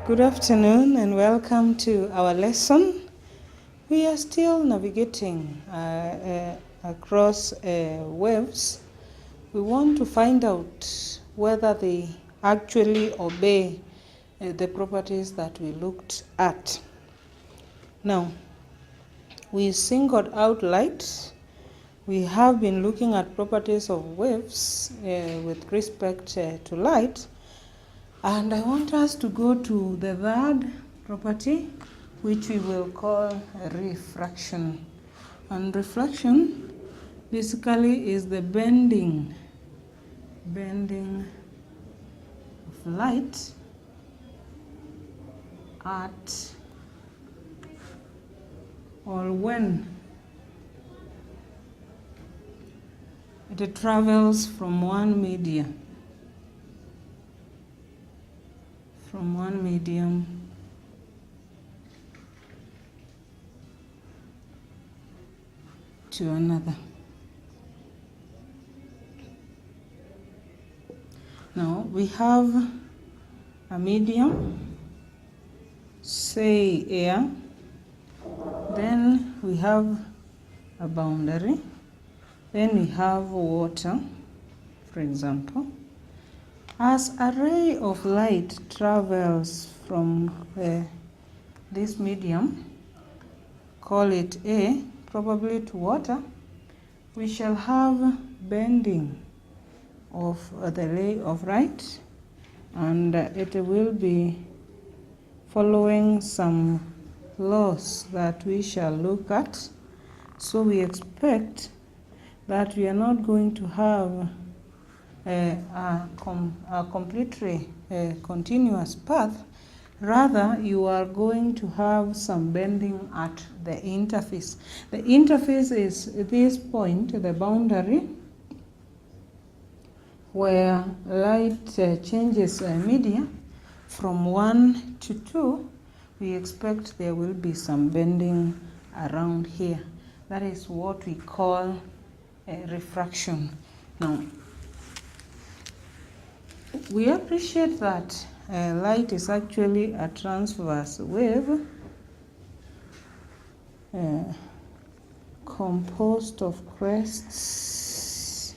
Good afternoon and welcome to our lesson. We are still navigating across waves. We want to find out whether they actually obey the properties that we looked at. Now, we singled out light. We have been looking at properties of waves with respect to light. And I want us to go to the third property, which we will call refraction. And refraction basically is the bending of light at or when it travels from one medium to another. Now we have a medium, say air, then we have a boundary, then we have water, for example. As a ray of light travels from this medium, call it A, probably to water, we shall have bending of the ray of light, and it will be following some laws that we shall look at. So we expect that we are not going to have a completely continuous path. Rather, you are going to have some bending at the interface. The interface is this point, the boundary, where light changes media from 1 to 2. We expect there will be some bending around here. That is what we call refraction. Now, we appreciate that light is actually a transverse wave composed of crests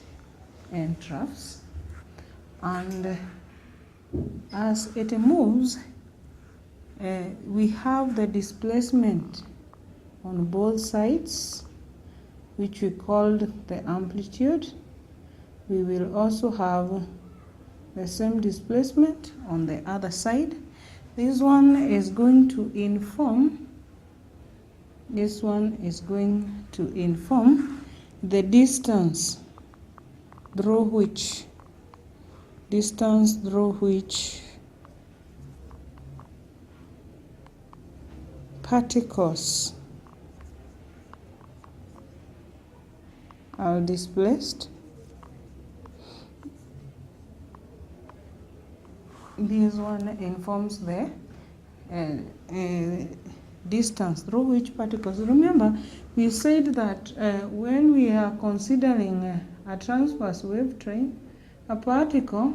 and troughs, and as it moves, we have the displacement on both sides, which we called the amplitude. We will also have the same displacement on the other side. This one is going to inform the distance through which particles are displaced. This one informs the distance through which particles. Remember, we said that when we are considering a transverse wave train, a particle,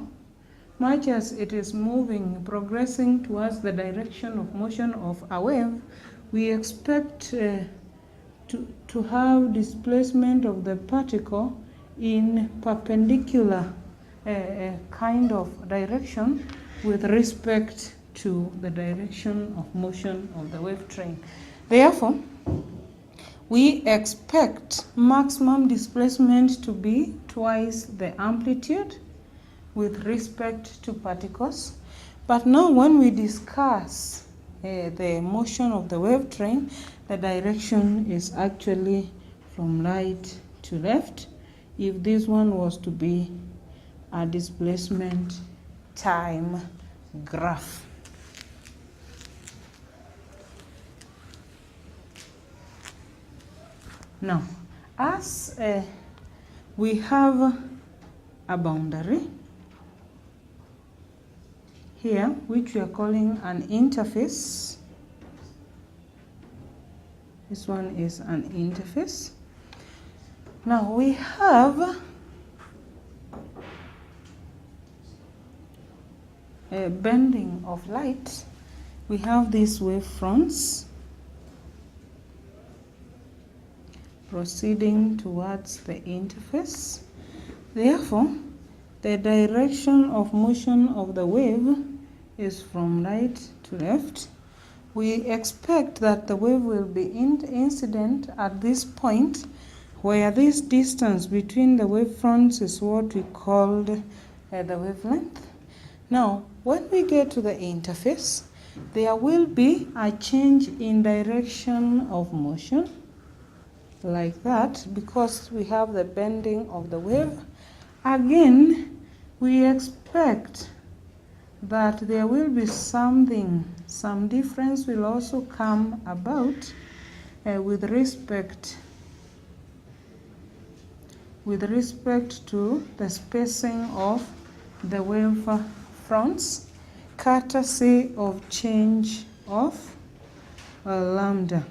much as it is progressing towards the direction of motion of a wave, we expect to have displacement of the particle in perpendicular kind of direction with respect to the direction of motion of the wave train. Therefore, we expect maximum displacement to be twice the amplitude with respect to particles. But now when we discuss the motion of the wave train, the direction is actually from right to left, if this one was to be a displacement time graph. Now, as we have a boundary here, which we are calling an interface. This one is an interface. Now we have a bending of light we have these wave fronts proceeding towards the interface. Therefore, the direction of motion of the wave is from right to left. We expect that the wave will be incident at this point, where this distance between the wave fronts is what we called the wavelength. Now, when we get to the interface, there will be a change in direction of motion, like that, because we have the bending of the wave. Again, we expect that there will be some difference will also come about with respect to the spacing of the wave fronts, courtesy of change of lambda.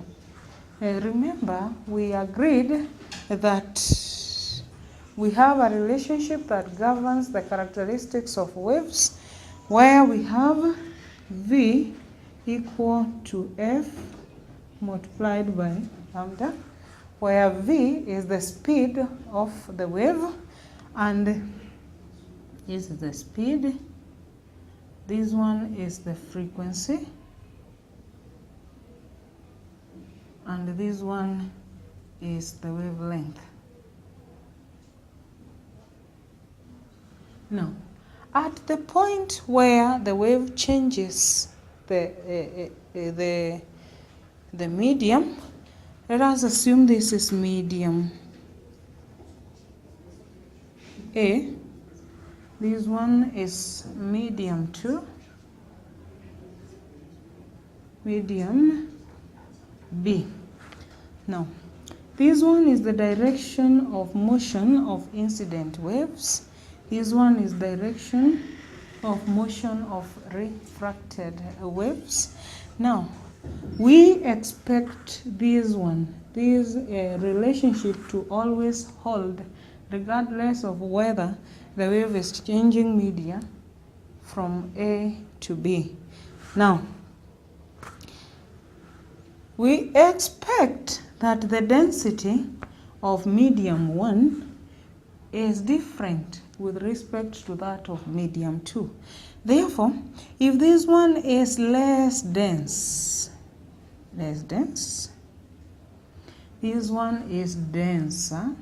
Remember, we agreed that we have a relationship that governs the characteristics of waves, where we have V equal to F multiplied by lambda, where V is the speed of the wave, and this is the speed, this one is the frequency, and this one is the wavelength. Now, at the point where the wave changes the medium, let us assume this is medium A, this one is medium 2, medium B. Now, this one is the direction of motion of incident waves. This one is direction of motion of refracted waves. Now, we expect this relationship to always hold, regardless of whether the wave is changing media from A to B. Now, we expect that the density of medium 1 is different with respect to that of medium 2. Therefore, if this one is less dense, this one is denser,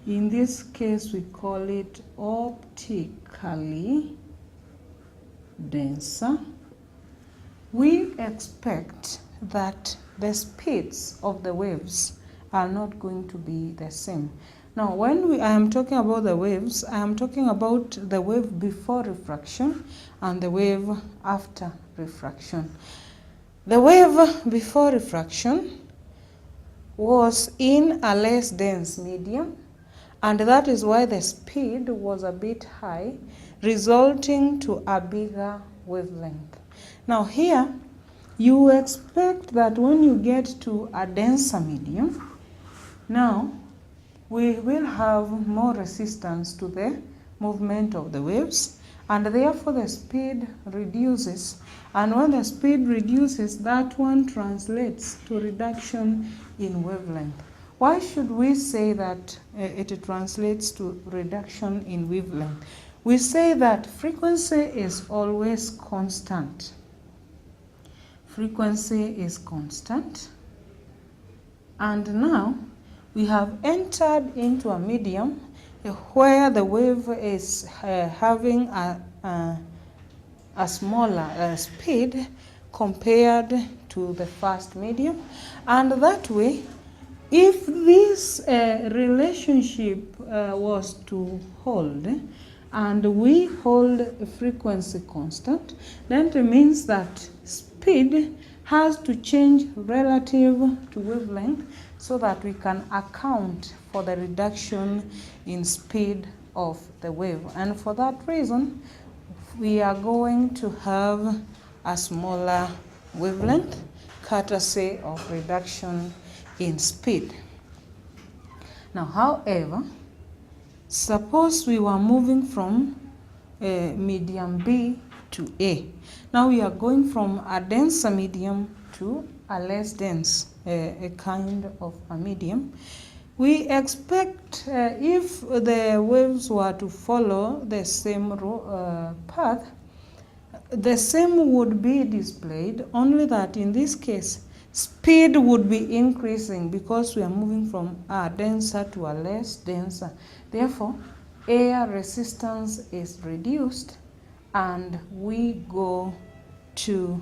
in this case we call it optically denser, we expect that the speeds of the waves are not going to be the same. Now, when I am talking about the waves, I am talking about the wave before refraction and the wave after refraction. The wave before refraction was in a less dense medium, and that is why the speed was a bit high, resulting to a bigger wavelength. Now here, you expect that when you get to a denser medium, now we will have more resistance to the movement of the waves, and therefore the speed reduces. And when the speed reduces, that one translates to reduction in wavelength. Why should we say that it translates to reduction in wavelength? We say that frequency is always constant. Frequency is constant. And now we have entered into a medium where the wave is having a smaller speed compared to the first medium. And that way, if this relationship was to hold, and we hold frequency constant, then it means that speed has to change relative to wavelength so that we can account for the reduction in speed of the wave. And for that reason, we are going to have a smaller wavelength, courtesy of reduction in speed. Now, however, suppose we were moving from medium B to A. Now we are going from a denser medium to a less dense, a kind of a medium. We expect if the waves were to follow the same path, the same would be displayed, only that in this case, speed would be increasing because we are moving from a denser to a less denser. Therefore, air resistance is reduced and we go to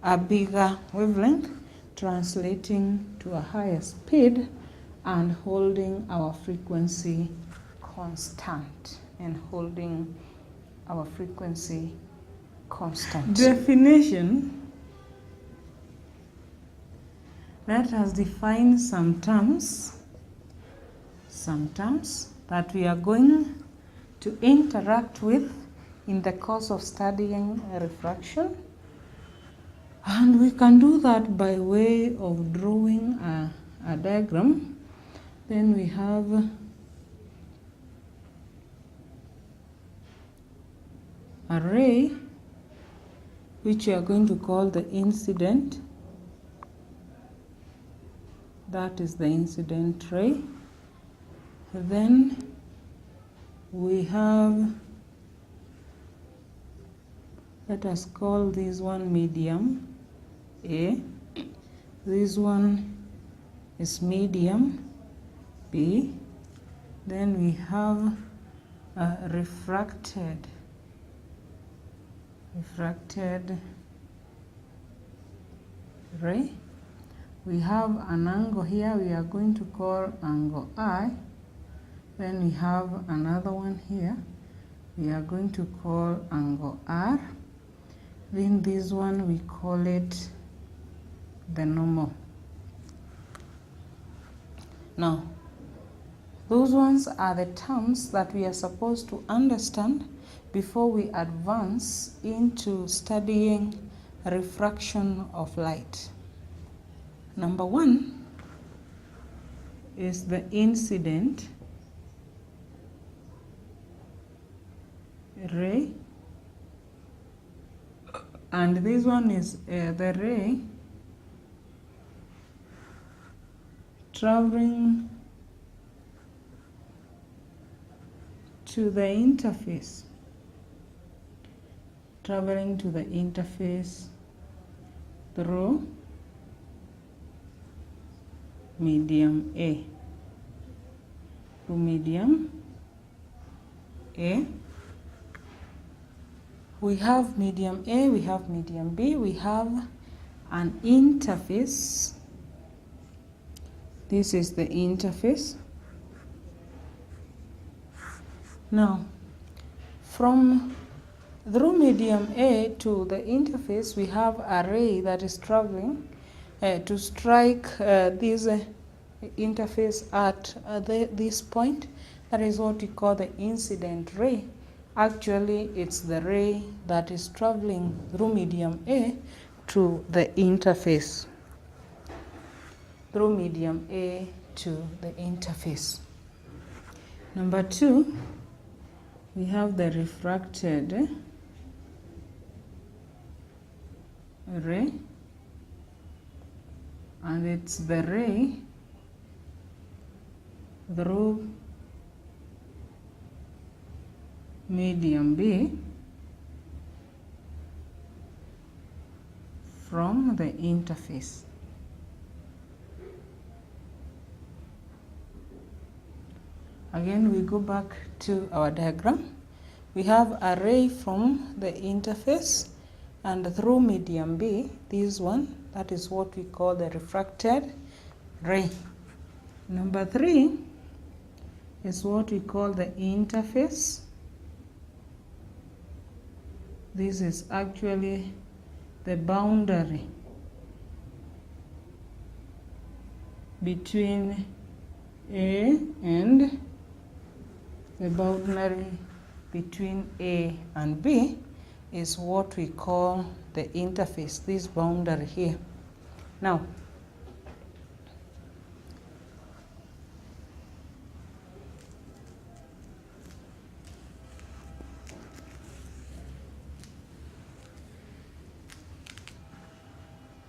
a bigger wavelength, translating to a higher speed and holding our frequency constant Definition. Let us define some terms that we are going to interact with in the course of studying refraction. And we can do that by way of drawing a diagram. Then we have a ray, which we are going to call the incident. That is the incident ray. Then we have, let us call this one medium A. This one is medium B. Then we have a refracted ray. We have an angle here we are going to call angle I. Then we have another one here we are going to call angle R. Then this one we call it the normal. Now, those ones are the terms that we are supposed to understand before we advance into studying refraction of light. Number one is the incident ray, and this one is the ray traveling to the interface, through medium A. We have medium A, we have medium B, we have an interface. This is the interface. Now, from through medium A to the interface, we have a ray that is traveling to strike this interface at this point. That is what we call the incident ray. Actually, it's the ray that is traveling through medium A to the interface. Through medium A to the interface. Number two, we have the refracted ray, and it's the ray through medium B from the interface. Again, we go back to our diagram. We have a ray from the interface and through medium B, this one, that is what we call the refracted ray. Number three is what we call the interface. This is actually the boundary between A and the boundary between A and B is what we call the interface, this boundary here. Now,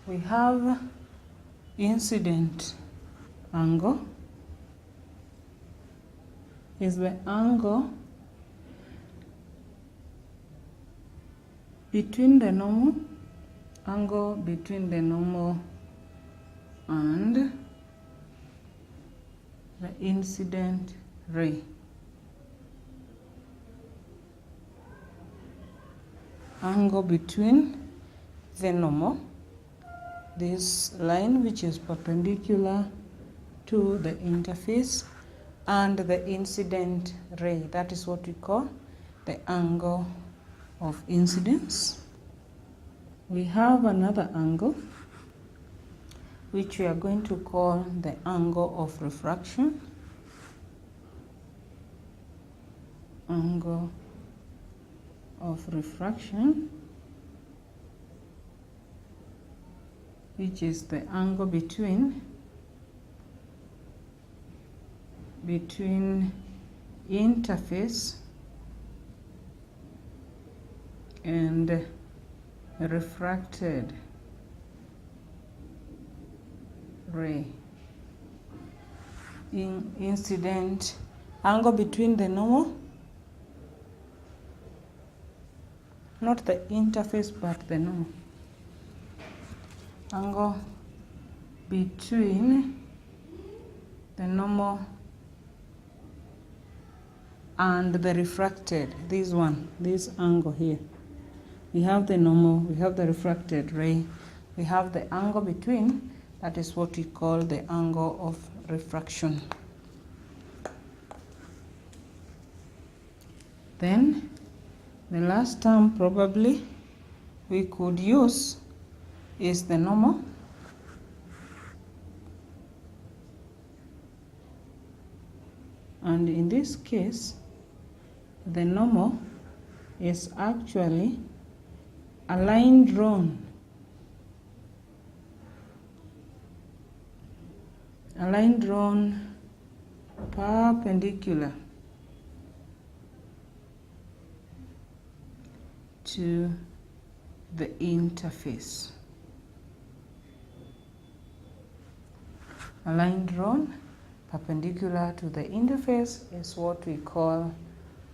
we have incident angle is the angle between the normal and the incident ray. Angle between the normal, this line which is perpendicular to the interface, and the incident ray. That is what we call the angle of incidence. We have another angle which we are going to call the angle of refraction. Angle of refraction, which is the angle between interface and refracted ray. Incident angle between the normal, not the interface but the normal. Angle between the normal and the refracted, this angle here. We have the normal, we have the refracted ray, we have the angle between, that is what we call the angle of refraction. Then the last term probably we could use is the normal. And in this case, the normal is actually a line drawn perpendicular to the interface. A line drawn perpendicular to the interface is what we call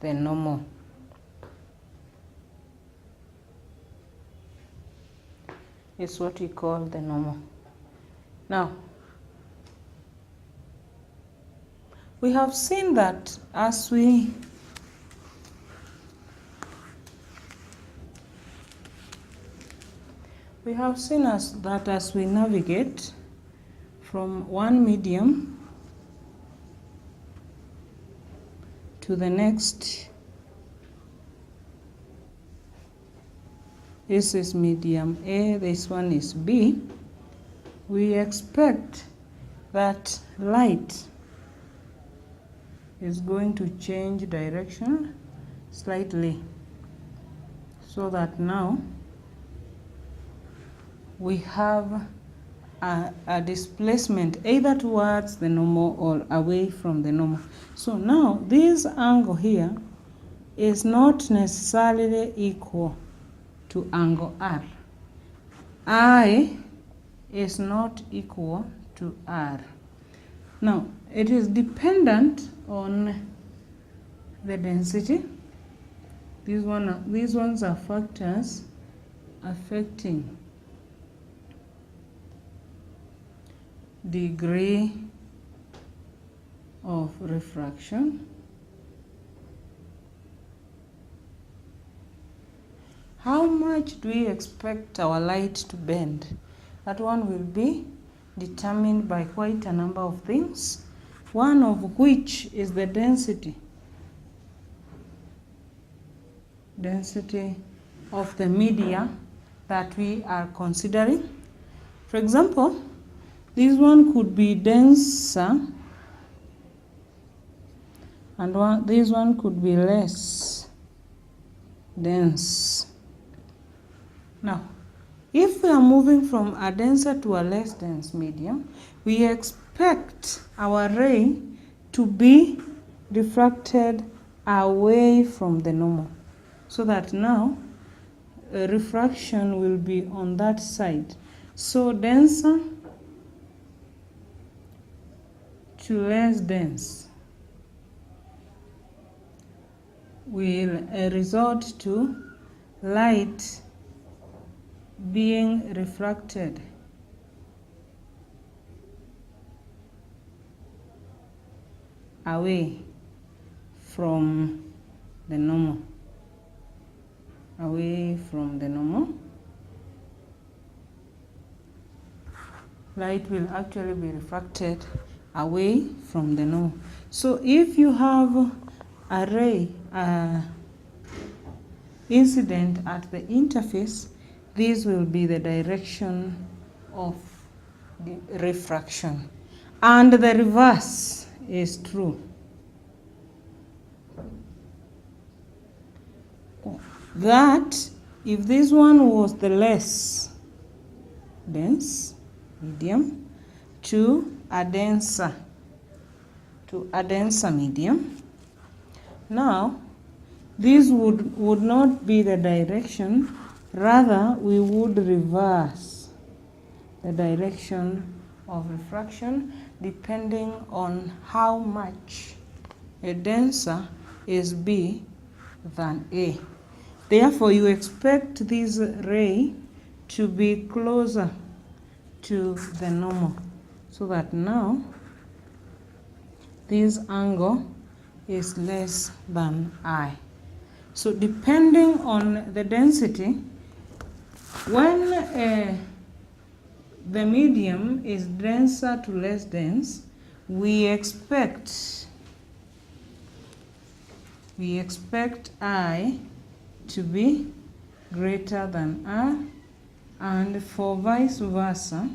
the normal. Is what we call the normal. Now, we have seen that as we navigate from one medium to the next, this is medium A, this one is B, we expect that light is going to change direction slightly, so that now we have a displacement either towards the normal or away from the normal. So now this angle here is not necessarily equal to angle R. I is not equal to R. Now it is dependent on the density. These ones are factors affecting degree of refraction. How much do we expect our light to bend? That one will be determined by quite a number of things, one of which is the density of the media that we are considering. For example, this one could be denser and this one could be less dense. Now, if we are moving from a denser to a less dense medium, we expect our ray to be refracted away from the normal, so that now refraction will be on that side. So denser to less dense will resort to light being refracted away from the normal. Away from the normal. Light will actually be refracted away from the normal. So if you have a ray incident at the interface, this will be the direction of the refraction. And the reverse is true. That if this one was the less dense, medium, to a denser medium, now this would not be the direction, rather we would reverse the direction of refraction depending on how much a denser is B than A. Therefore, you expect this ray to be closer to the normal, so that now this angle is less than I. So depending on the density, when the medium is denser to less dense, we expect I to be greater than R, and for vice versa,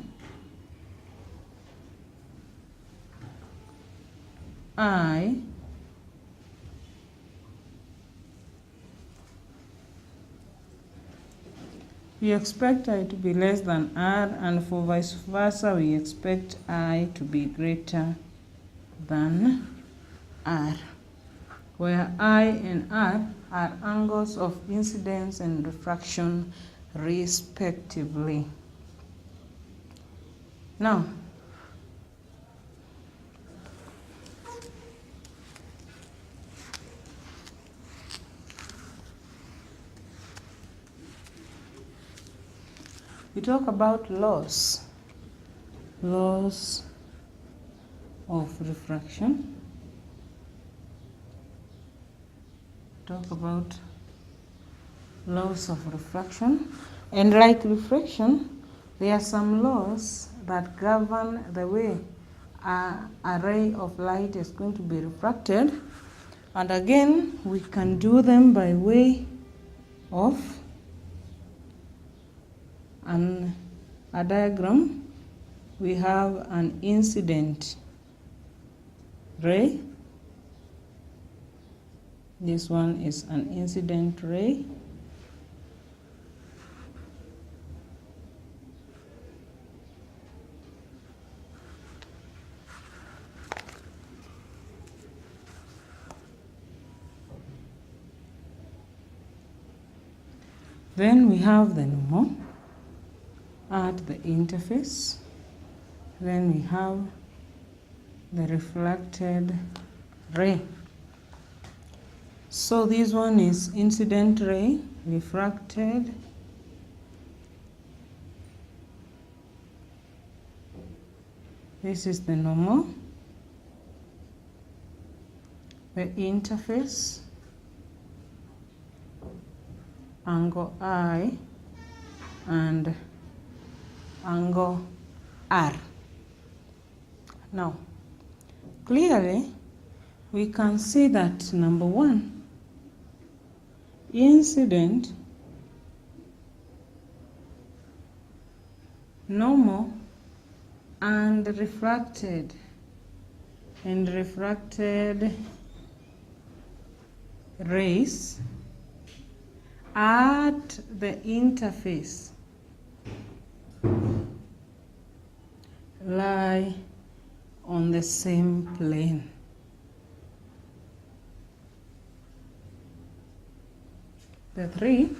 we expect I to be less than R, and for vice versa, we expect I to be greater than R, where I and R are angles of incidence and refraction respectively. Now, we talk about laws of refraction. Talk about laws of refraction, and like refraction, there are some laws that govern the way a ray of light is going to be refracted, and again we can do them by way of a diagram. We have an incident ray. This one is an incident ray. Then we have the normal at the interface. Then we have the reflected ray. So this one is incident ray, refracted. This is the normal, the interface, angle I, and angle R. Now, clearly, we can see that number one, incident, normal, and refracted rays at the interface lie on the same plane. The three,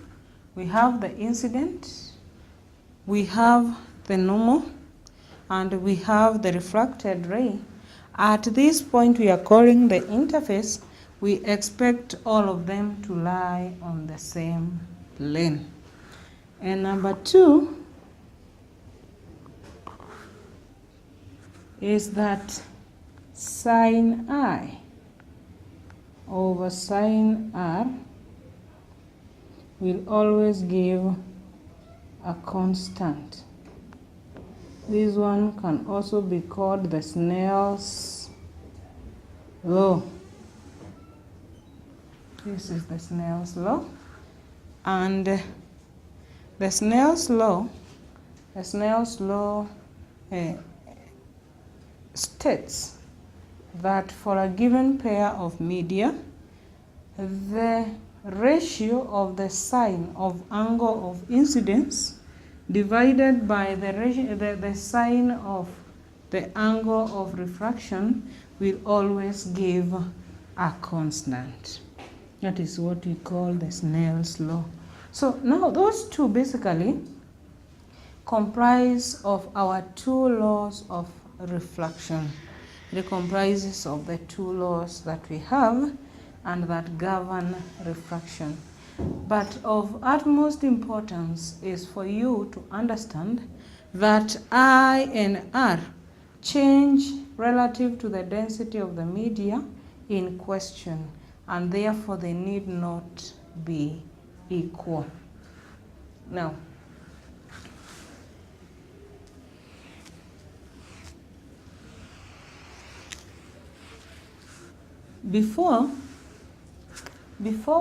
we have the incident, we have the normal, and we have the refracted ray. At this point we are calling the interface. We expect all of them to lie on the same plane. And number 2 is that sine I over sine R will always give a constant. This one can also be called the Snell's law. This is the Snell's law. And the Snell's law states that for a given pair of media, the ratio of the sine of angle of incidence divided by the sine of the angle of refraction will always give a constant. That is what we call the Snell's law. So now those two basically comprise of our 2 laws of reflection. It comprises of the 2 laws that we have and that govern refraction. But of utmost importance is for you to understand that I and R change relative to the density of the media in question, and therefore they need not be equal. Now, before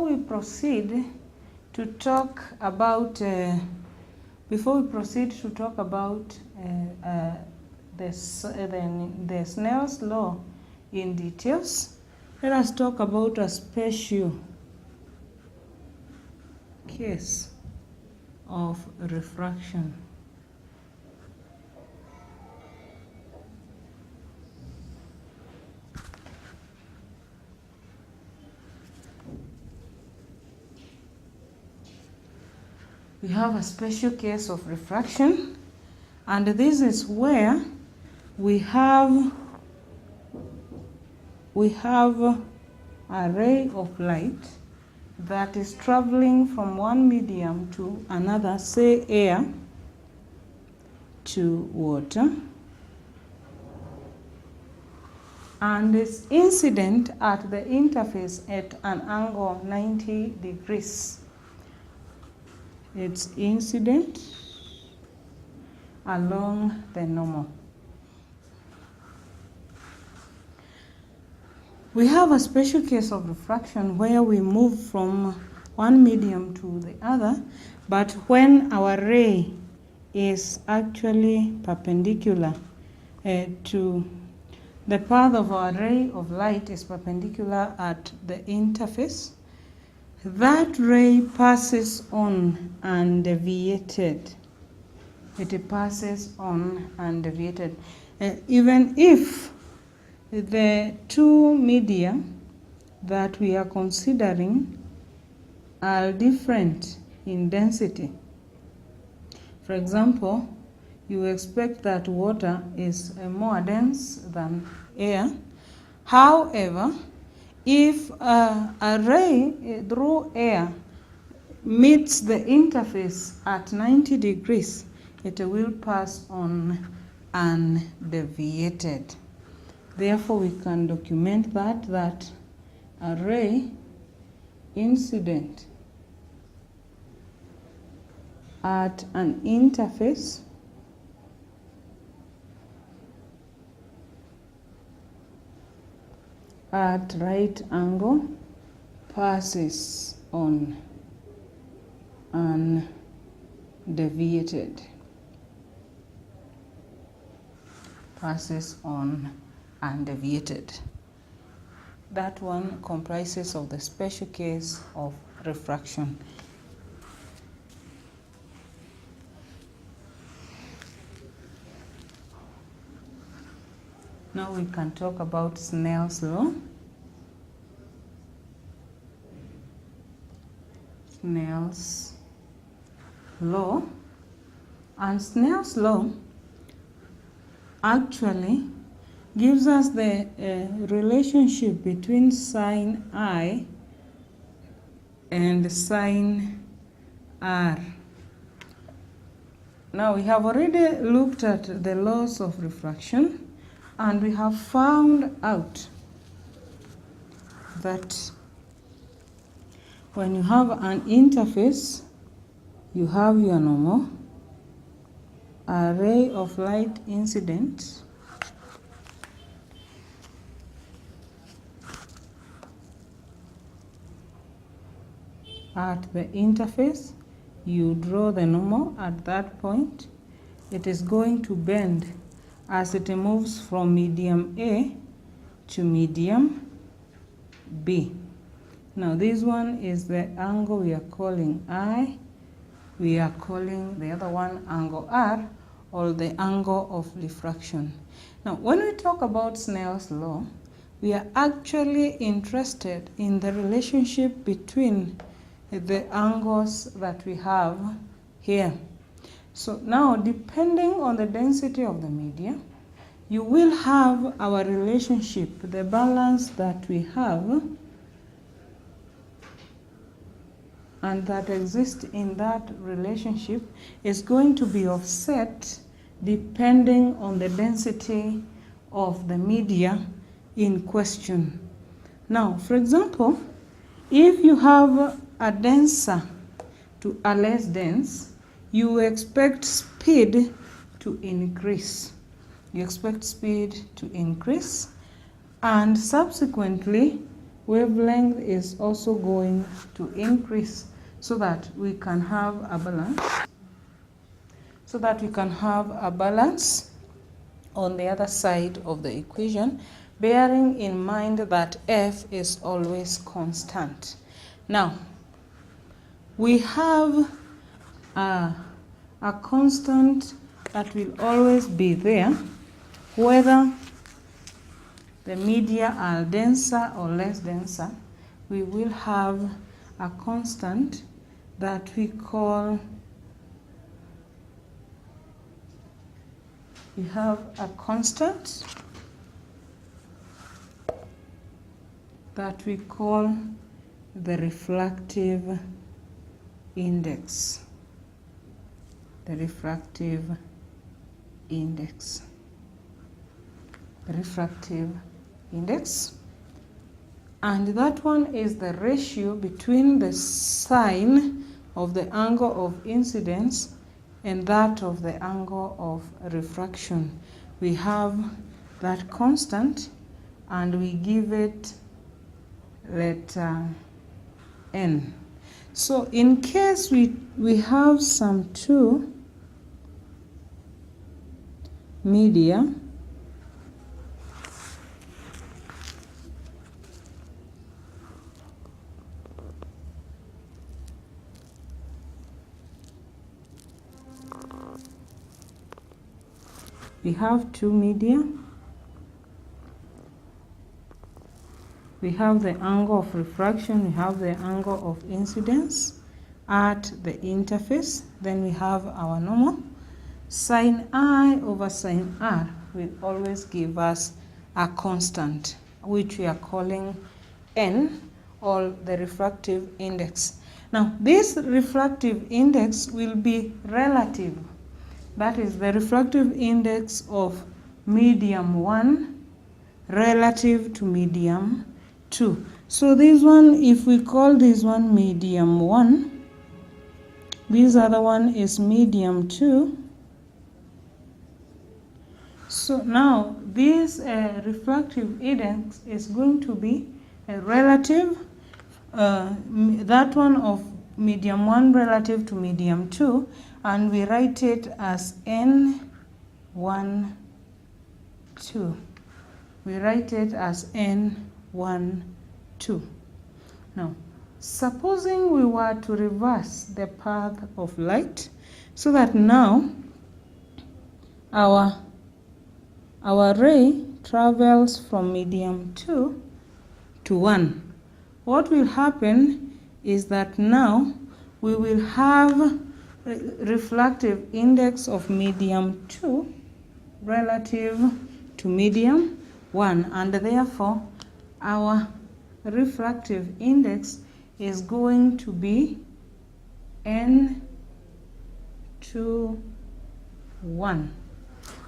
we proceed to talk about the Snell's law in details, let us talk about a special case of refraction. We have a special case of refraction, and this is where we have a ray of light that is traveling from one medium to another, say air to water, and is incident at the interface at an angle 90 degrees. It's incident along the normal. We have a special case of refraction where we move from one medium to the other, but when our ray is actually perpendicular to the path of our ray of light is perpendicular at the interface, that ray passes on undeviated. It passes on undeviated. Even if the 2 media that we are considering are different in density. For example, you expect that water is more dense than air. However, if a ray through air meets the interface at 90 degrees, it will pass on undeviated. Therefore, we can document that a ray incident at an interface at right angle passes on undeviated. Passes on undeviated. That one comprises of the special case of refraction. Now we can talk about Snell's law. Snell's law, And Snell's law actually gives us the relationship between sine I and sine R. Now we have already looked at the laws of refraction, and we have found out that when you have an interface, you have your normal, a ray of light incident, at the interface, you draw the normal at that point. It is going to bend as it moves from medium A to medium B. Now this one is the angle we are calling I. We are calling the other one angle R, or the angle of refraction. Now when we talk about Snell's law, we are actually interested in the relationship between the angles that we have here. So now, depending on the density of the media, you will have our relationship, the balance that we have and that exists in that relationship is going to be offset depending on the density of the media in question. Now, for example, if you have a denser to a less dense, you expect speed to increase. You expect speed to increase, and subsequently wavelength is also going to increase, so that we can have a balance. On the other side of the equation, bearing in mind that F is always constant. Now, we have a constant that will always be there, whether the media are denser or less denser. We will have a constant that we call, the refractive index. The refractive index. And that one is the ratio between the sine of the angle of incidence and that of the angle of refraction. We have that constant, and we give it letter N. So in case we have some two media, we have the angle of refraction, we have the angle of incidence at the interface, then we have our normal. Sine I over sine R will always give us a constant, which we are calling N, or the refractive index. Now, this refractive index will be relative. That is the refractive index of medium 1 relative to medium 2. So this one, if we call this one medium 1, this other one is medium 2. So now this refractive index is going to be a relative, that one of medium 1 relative to medium 2, and we write it as N1, 2. We write it as N1, 2. Now, supposing we were to reverse the path of light, so that now our ray travels from medium 2 to 1. What will happen is that now we will have refractive index of medium 2 relative to medium 1, and therefore our refractive index is going to be n2 1.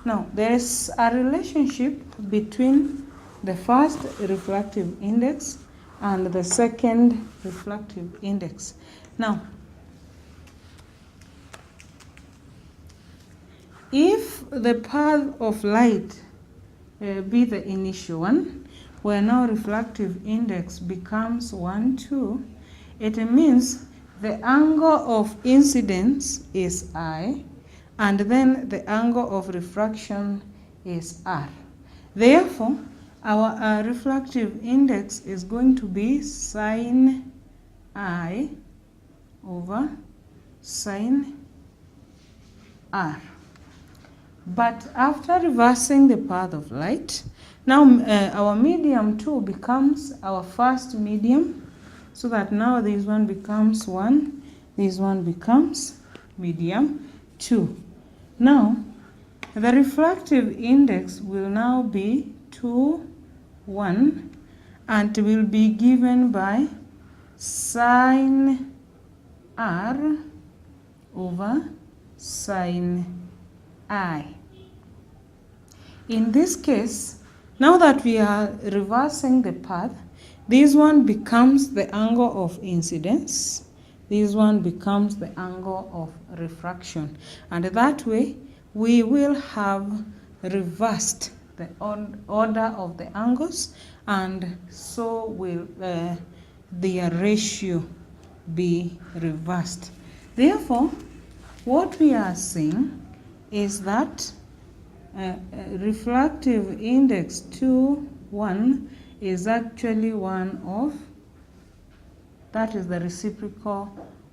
Now there is a relationship between the first refractive index and the second refractive index. Now if the path of light be the initial one, where now refractive index becomes 1, 2, it means the angle of incidence is I, and then the angle of refraction is R. Therefore, our refractive index is going to be sine I over sine R. But after reversing the path of light, now our medium 2 becomes our first medium, so that now this one becomes 1, this one becomes medium 2. Now the refractive index will now be 2, 1, and will be given by sine R over sine I. In this case, now that we are reversing the path, this one becomes the angle of incidence, this one becomes the angle of refraction, and that way we will have reversed the order of the angles, and so will their ratio be reversed. Therefore, what we are saying is that refractive index 2, 1 is actually one of, that is the reciprocal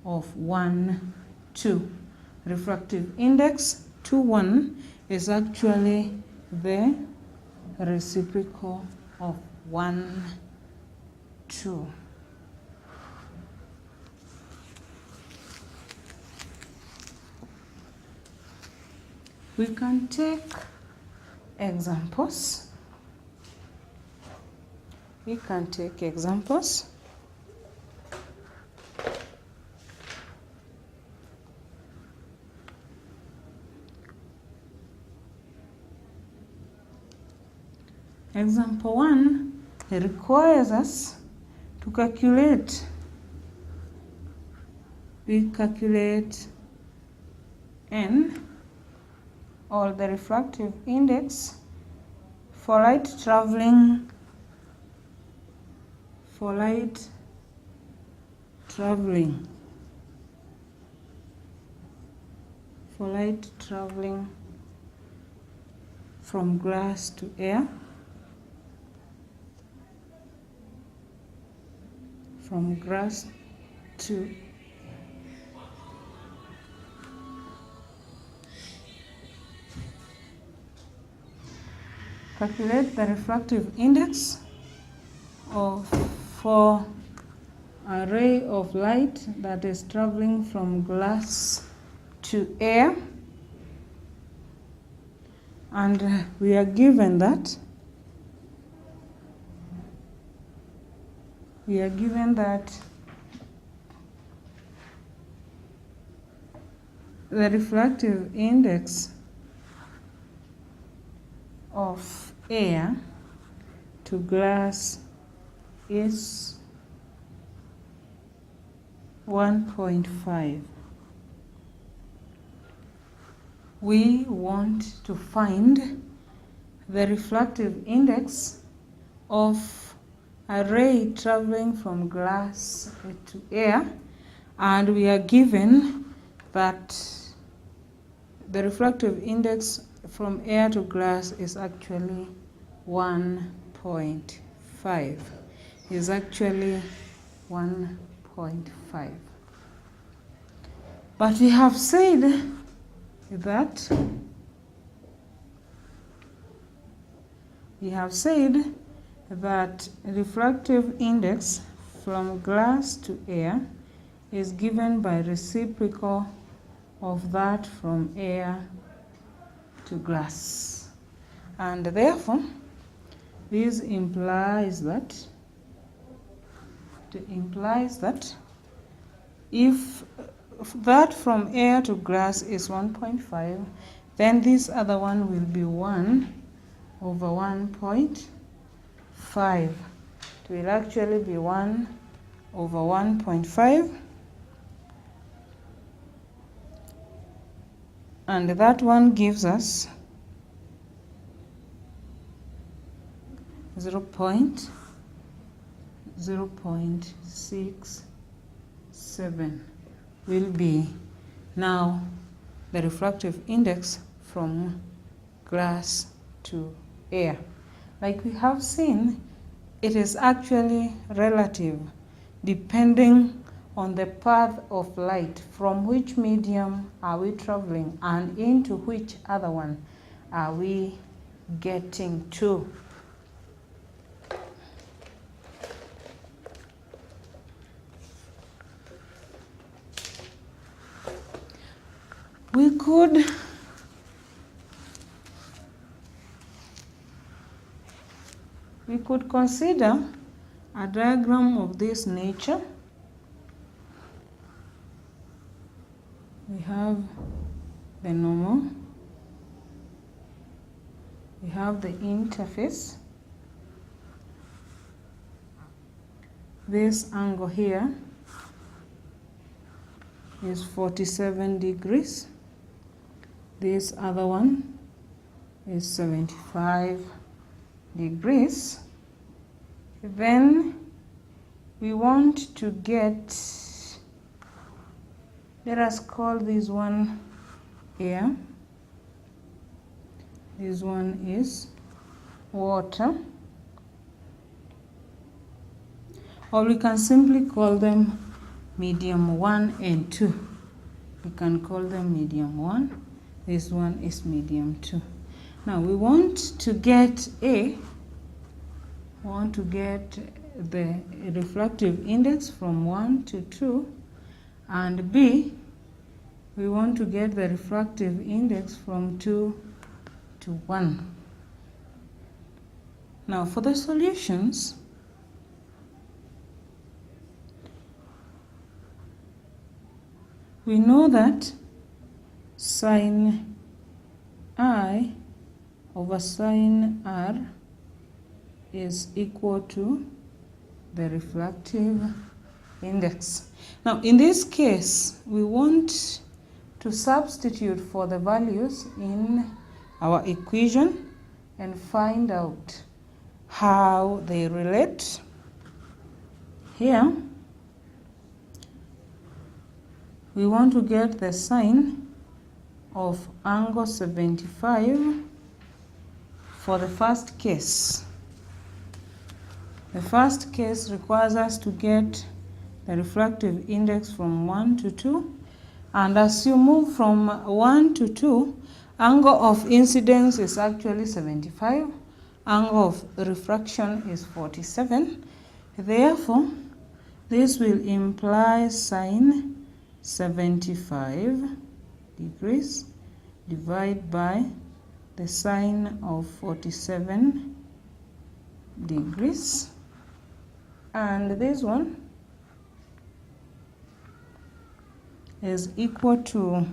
of 1, 2. Refractive index 2, 1 is actually the reciprocal of 1, 2. We can take examples. Example 1 requires us to calculate. We calculate n, or the refractive index, for light traveling from glass to air, from glass to calculate the refractive index for a ray of light that is traveling from glass to air, and we are given that the refractive index of air to glass is 1.5. We want to find the refractive index of a ray traveling from glass to air, and we are given that the refractive index from air to glass is actually 1.5. Is actually 1.5. But we have said that refractive index from glass to air is given by reciprocal of that from air to glass. And therefore, this implies that if that from air to glass is 1.5, then this other one will be 1 over 1.5. It will actually be 1 over 1.5. And that one gives us 0.67 will be now the refractive index from glass to air. Like we have seen, it is actually relative depending on the path of light, from which medium are we traveling and into which other one are we getting to. We could consider a diagram of this nature. We have the normal, we have the interface. This angle here is 47 degrees. This other one is 75 degrees. Then we want to get, let us call this one air, this one is water, or we can simply call them medium 1 and 2. We can call them medium 1. This one is medium 2. Now we want to get the refractive index from 1 to 2, and B, we want to get the refractive index from 2 to 1. Now for the solutions, we know that sin I over sin R is equal to the refractive index. Now in this case, we want to substitute for the values in our equation and find out how they relate. Here, we want to get the sine of angle 75 for the first case. The first case requires us to get the refractive index from 1 to 2. And as you move from 1 to 2, angle of incidence is actually 75. Angle of refraction is 47. Therefore, this will imply sine 75 degrees divided by the sine of 47 degrees. And this one is equal to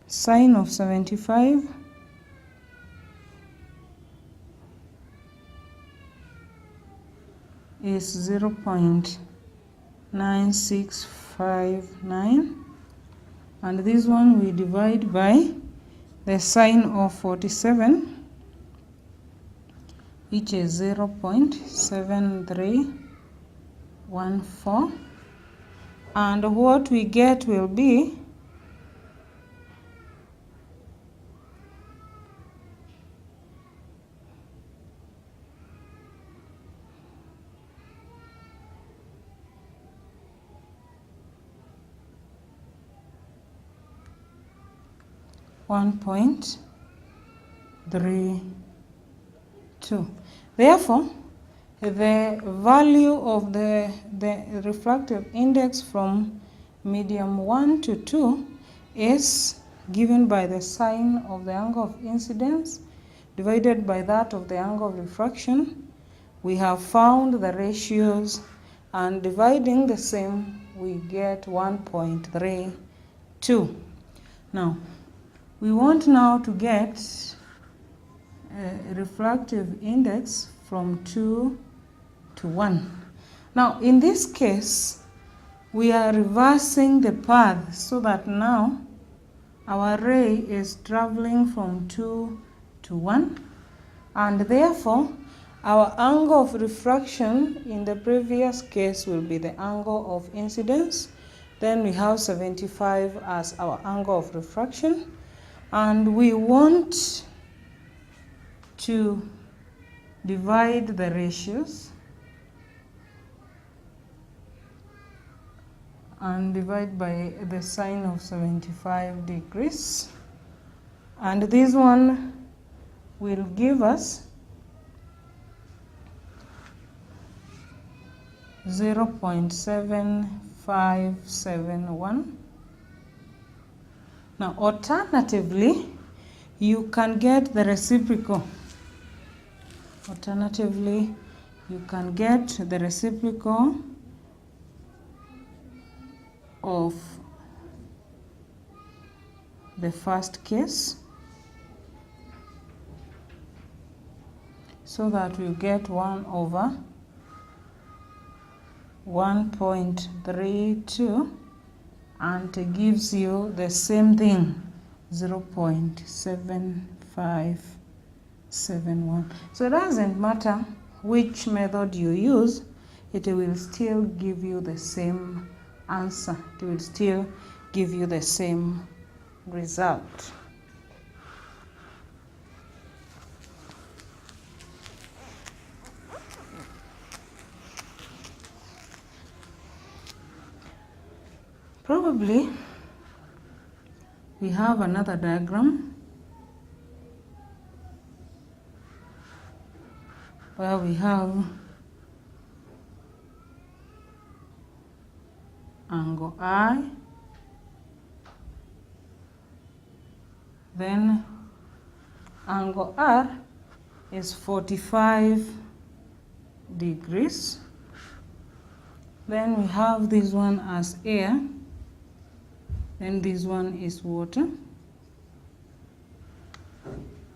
sine of 75 is 0.9659, and this one we divide by the sine of 47, which is 0.7314, and what we get will be 1.32. Therefore, the value of the refractive index from medium 1 to 2 is given by the sine of the angle of incidence divided by that of the angle of refraction. We have found the ratios, and dividing the same we get 1.32. Now we want now to get a refractive index from 2 to 1. Now in this case we are reversing the path so that now our ray is traveling from 2 to 1, and therefore our angle of refraction in the previous case will be the angle of incidence. Then we have 75 as our angle of refraction, and we want to divide the ratios and divide by the sine of 75 degrees, and this one will give us 0.7571. Now alternatively you can get the reciprocal. Alternatively you can get the reciprocal of the first case, so that we get 1 over 1.32, and it gives you the same thing, 0.7571. So it doesn't matter which method you use, it will still give you the same answer. It will still give you the same result. Probably we have another diagram where we have angle I, then angle R is 45 degrees. Then we have this one as air, then this one is water.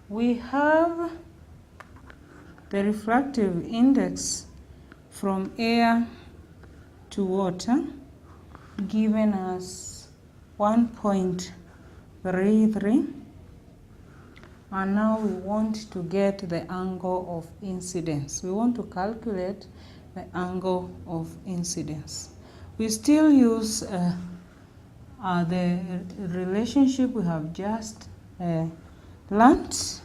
We have the refractive index from air to water given as 1.33, and now we want to get the angle of incidence. We want to calculate the angle of incidence. We still use the relationship we have just learned.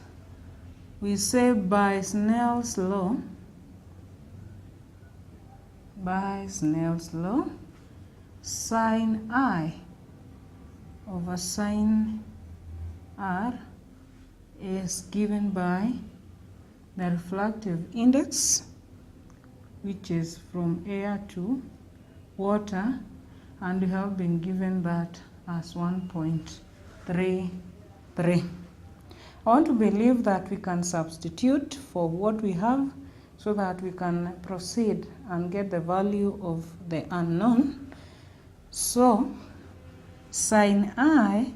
We say by Snell's law, sine I over sine R is given by the refractive index, which is from air to water, and we have been given that as 1.33. I want to believe that we can substitute for what we have so that we can proceed and get the value of the unknown. So sine I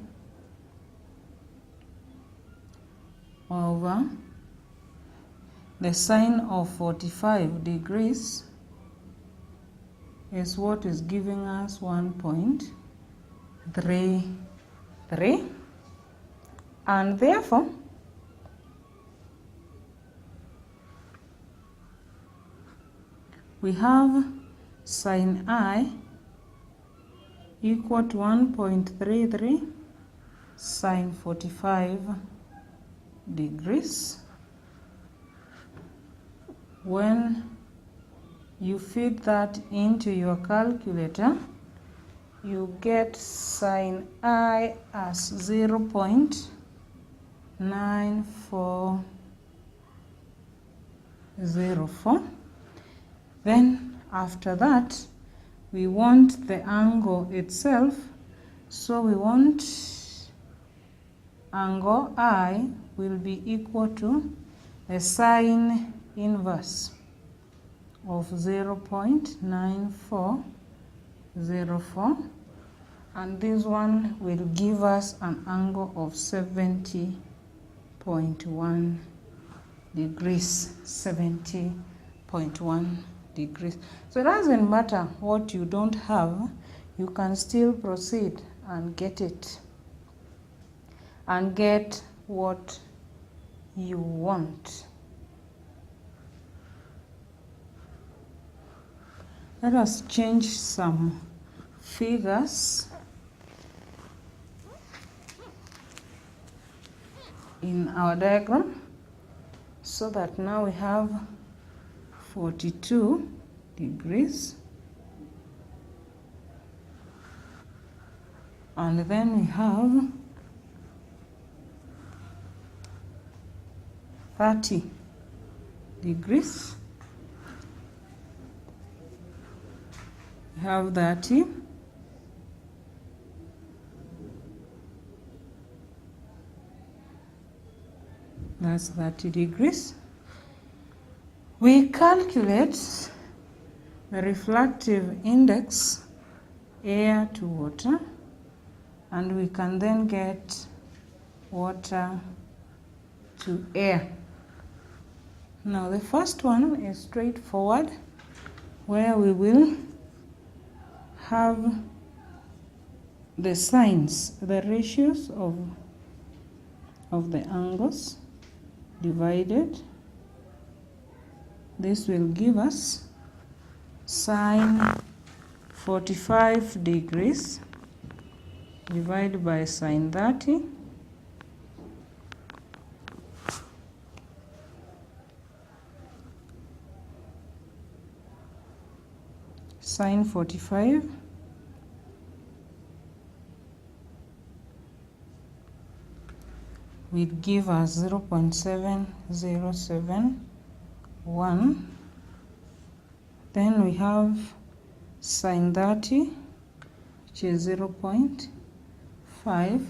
over the sine of 45 degrees is what is giving us 1.33, and therefore we have sine I equal to 1.33 sine 45 degrees. When you feed that into your calculator, you get sine I as 0.9404. Then after that, we want the angle itself, so we want angle I will be equal to the sine inverse of 0.9404, and this one will give us an angle of 70.1 degrees. 70.1 degrees. So it doesn't matter what you don't have, you can still proceed and get it and get what you want. Let us change some figures in our diagram so that now we have 42 degrees, and then we have 30 degrees. We have 30. That's 30 degrees. We calculate the refractive index, air to water, and we can then get water to air. Now the first one is straightforward, where we will have the sines, the ratios of the angles divided. This will give us sine 45 degrees divided by sine 30. Sine 45 will give us 0.7071. Then we have sine 30, which is 0.5.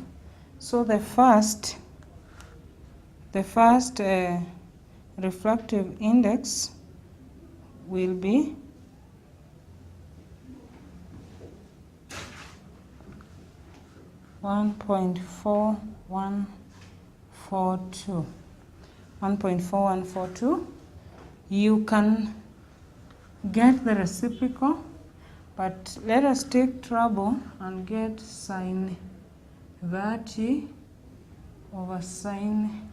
So the first refractive index will be 1.4142. You can get the reciprocal, but let us take trouble and get sine 30 over sine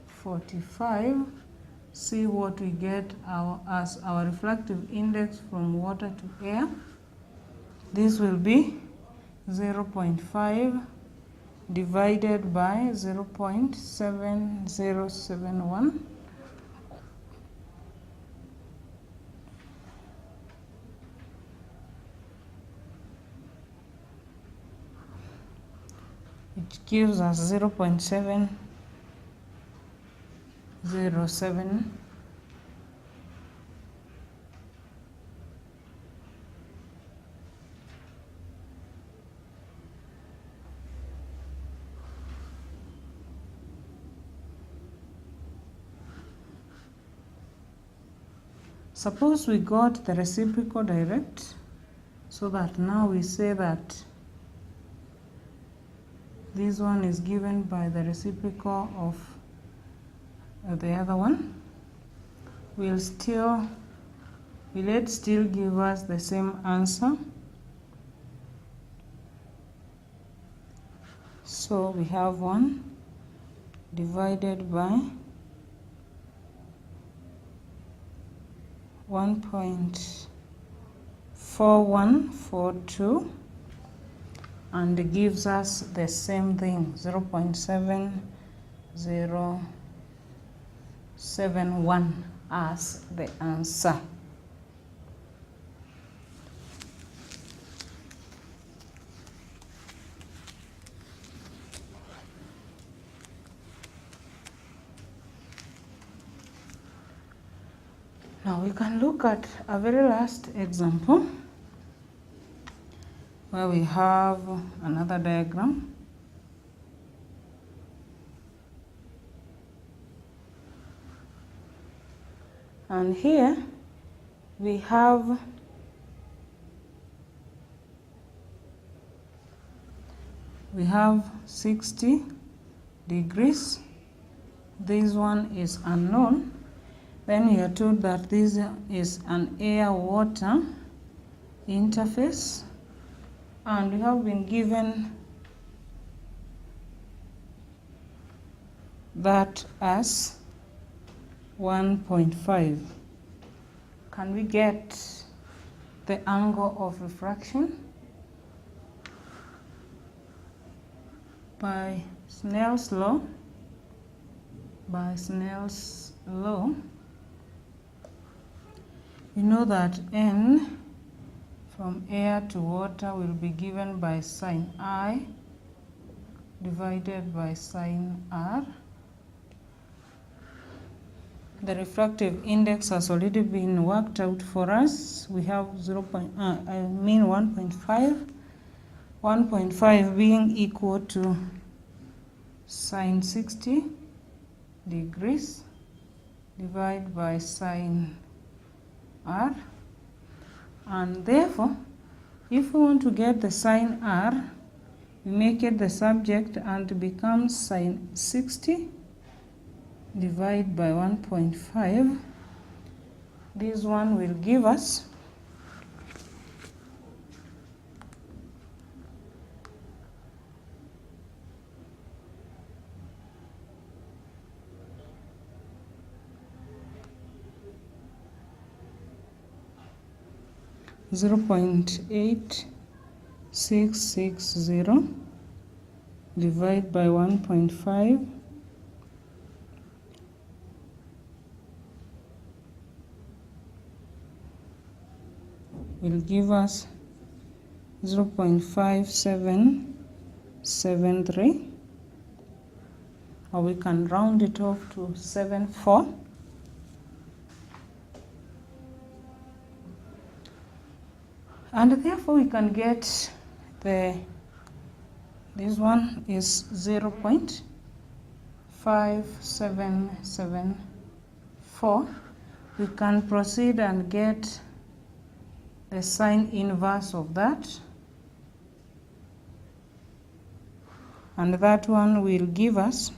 45. See what we get as our refractive index from water to air. This will be 0.5 divided by 0.7071. Which gives us 0.707. Suppose we got the reciprocal direct, so that now we say that this one is given by the reciprocal of the other one. Will it still give us the same answer? So we have 1 divided by 1.4142, and it gives us the same thing, 0.7071 as the answer. Now we can look at a very last example where we have another diagram. And here we have we have 60 degrees. This one is unknown. Then we are told that this is an air-water interface, and we have been given that as 1.5. Can we get the angle of refraction? By Snell's law, we know that N from air to water will be given by sine I divided by sine R. The refractive index has already been worked out for us. We have 1.5. 1.5 being equal to sine 60 degrees divided by sine R. And therefore, if we want to get the sine R, we make it the subject and it becomes sine 60 divided by 1.5. This one will give us 0.8660 divided by 1.5 will give us 0.5773, or we can round it off to 74. And therefore we can get this one is 0.5774. We can proceed and get the sine inverse of that, and that one will give us,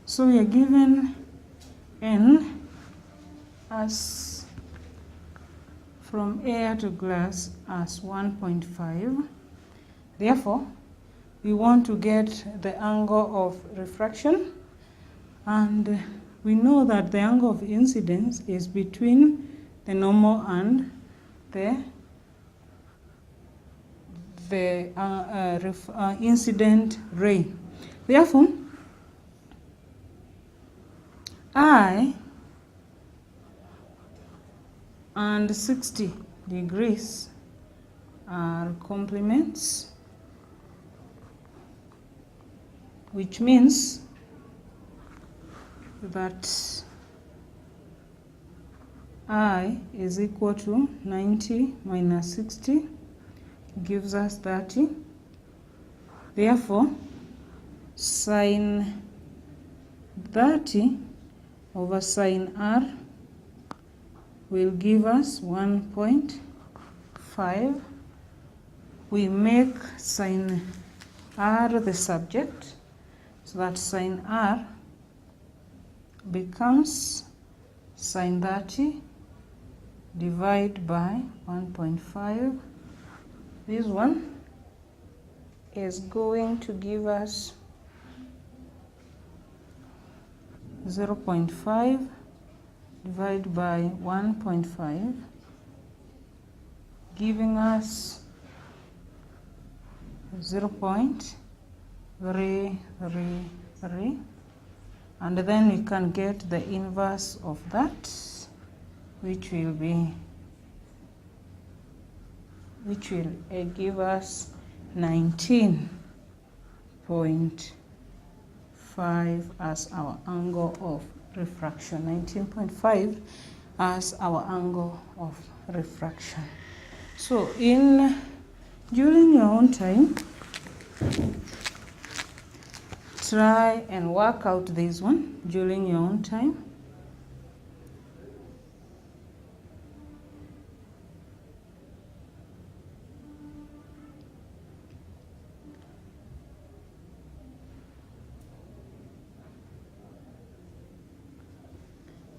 so we are given N as from air to glass as 1.5. Therefore, we want to get the angle of refraction, and we know that the angle of incidence is between the normal and the incident ray. Therefore, I and 60 degrees are complements, which means that I is equal to 90 minus 60 gives us 30. Therefore, sine 30 over sine R will give us 1.5. We make sine R the subject, so that sine R becomes sine 30 divided by 1.5. This one is going to give us 0.5 divided by 1.5, giving us 0.333, and then we can get the inverse of that, which will give us 19.5 as our angle of refraction, 19.5 as our angle of refraction. So during your own time, try and work out this one during your own time.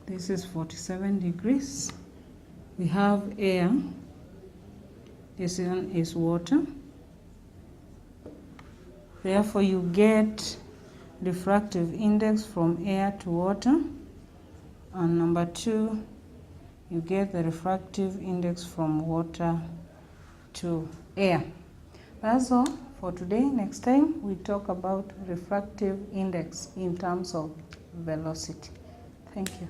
This is 47 degrees. We have air. This one is water. Therefore, you get refractive index from air to water. And number 2, you get the refractive index from water to air. That's all for today. Next time, we talk about refractive index in terms of velocity. Thank you.